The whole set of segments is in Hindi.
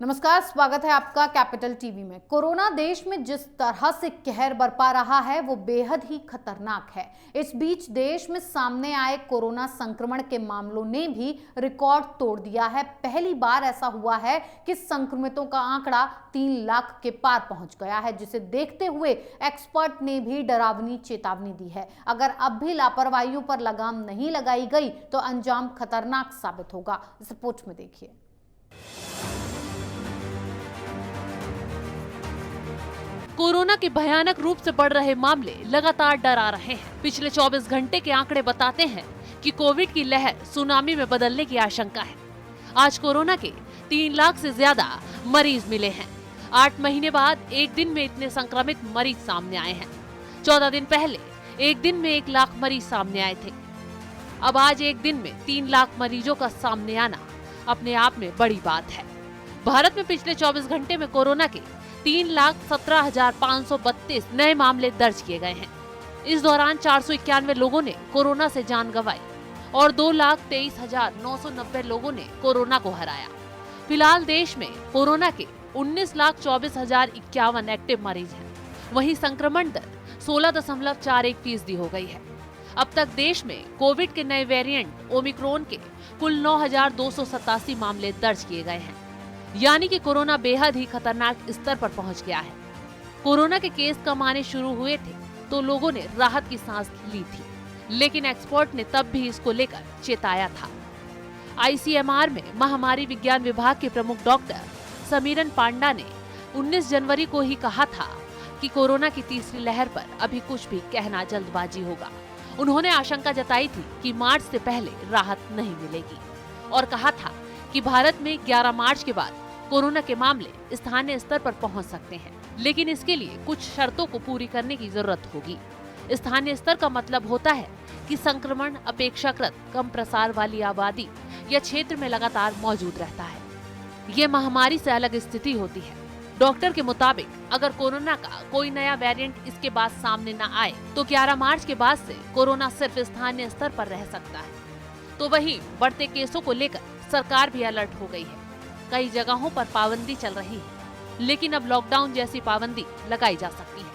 नमस्कार, स्वागत है आपका कैपिटल टीवी में। कोरोना देश में जिस तरह से कहर बरपा रहा है वो बेहद ही खतरनाक है। इस बीच देश में सामने आए कोरोना संक्रमण के मामलों ने भी रिकॉर्ड तोड़ दिया है। पहली बार ऐसा हुआ है कि संक्रमितों का आंकड़ा 3 लाख के पार पहुंच गया है, जिसे देखते हुए एक्सपर्ट ने भी डरावनी चेतावनी दी है। अगर अब भी लापरवाहियों पर लगाम नहीं लगाई गई तो अंजाम खतरनाक साबित होगा। इस रिपोर्ट में देखिए। कोरोना के भयानक रूप से बढ़ रहे मामले लगातार डरा रहे हैं। पिछले 24 घंटे के आंकड़े बताते हैं कि कोविड की लहर सुनामी में बदलने की आशंका है। आज कोरोना के 3 लाख से ज्यादा मरीज मिले हैं। 8 महीने बाद एक दिन में इतने संक्रमित मरीज सामने आए हैं। 14 दिन पहले एक दिन में 1 लाख मरीज सामने आए थे। अब आज एक दिन में 3 लाख मरीजों का सामने आना अपने आप में बड़ी बात है। भारत में पिछले 24 घंटे में कोरोना के 3,17,532 नए मामले दर्ज किए गए हैं। इस दौरान 491 लोगों ने कोरोना से जान गंवाई और 2,23,990 लोगों ने कोरोना को हराया। फिलहाल देश में कोरोना के 19,24,051 एक्टिव मरीज हैं। वहीं संक्रमण दर 16.41% हो गई है। अब तक देश में कोविड के नए वेरिएंट ओमिक्रॉन के कुल 9,287 मामले दर्ज किए गए हैं, यानी कि कोरोना बेहद ही खतरनाक स्तर पर पहुंच गया है। कोरोना के केस कम आने शुरू हुए थे तो लोगों ने राहत की सांस ली थी, लेकिन एक्सपर्ट ने तब भी इसको लेकर चेताया था। आईसीएमआर में महामारी विज्ञान विभाग के प्रमुख डॉक्टर समीरन पांडा ने 19 जनवरी को ही कहा था कि कोरोना की तीसरी लहर पर अभी कुछ भी कहना जल्दबाजी होगा। उन्होंने आशंका जताई थी कि मार्च से पहले राहत नहीं मिलेगी और कहा था कि भारत में 11 मार्च के बाद कोरोना के मामले स्थानीय स्तर पर पहुंच सकते हैं, लेकिन इसके लिए कुछ शर्तों को पूरी करने की जरूरत होगी। स्थानीय स्तर का मतलब होता है कि संक्रमण अपेक्षाकृत कम प्रसार वाली आबादी या क्षेत्र में लगातार मौजूद रहता है। ये महामारी से अलग स्थिति होती है। डॉक्टर के मुताबिक अगर कोरोना का कोई नया वेरिएंट इसके बाद सामने न आए तो 11 मार्च के बाद से कोरोना सिर्फ स्थानीय स्तर पर रह सकता है। तो वहीं बढ़ते केसों को लेकर सरकार भी अलर्ट हो गई है। कई जगहों पर पाबंदी चल रही है, लेकिन अब लॉकडाउन जैसी पाबंदी लगाई जा सकती है,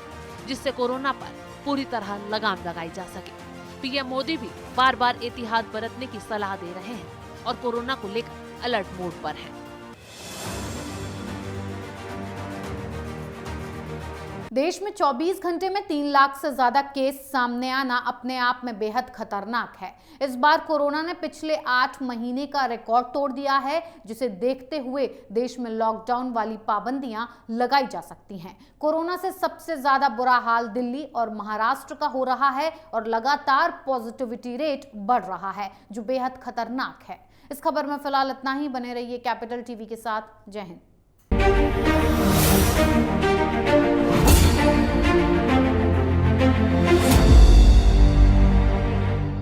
जिससे कोरोना पर पूरी तरह लगाम लगाई जा सके। पीएम मोदी भी बार बार एहतियात बरतने की सलाह दे रहे हैं और कोरोना को लेकर अलर्ट मोड पर हैं। देश में 24 घंटे में 3 लाख से ज्यादा केस सामने आना अपने आप में बेहद खतरनाक है। इस बार कोरोना ने पिछले 8 महीने का रिकॉर्ड तोड़ दिया है, जिसे देखते हुए देश में लॉकडाउन वाली पाबंदियां लगाई जा सकती हैं। कोरोना से सबसे ज्यादा बुरा हाल दिल्ली और महाराष्ट्र का हो रहा है और लगातार पॉजिटिविटी रेट बढ़ रहा है, जो बेहद खतरनाक है। इस खबर में फिलहाल इतना ही। बने रहिए कैपिटल टीवी के साथ। जय हिंद।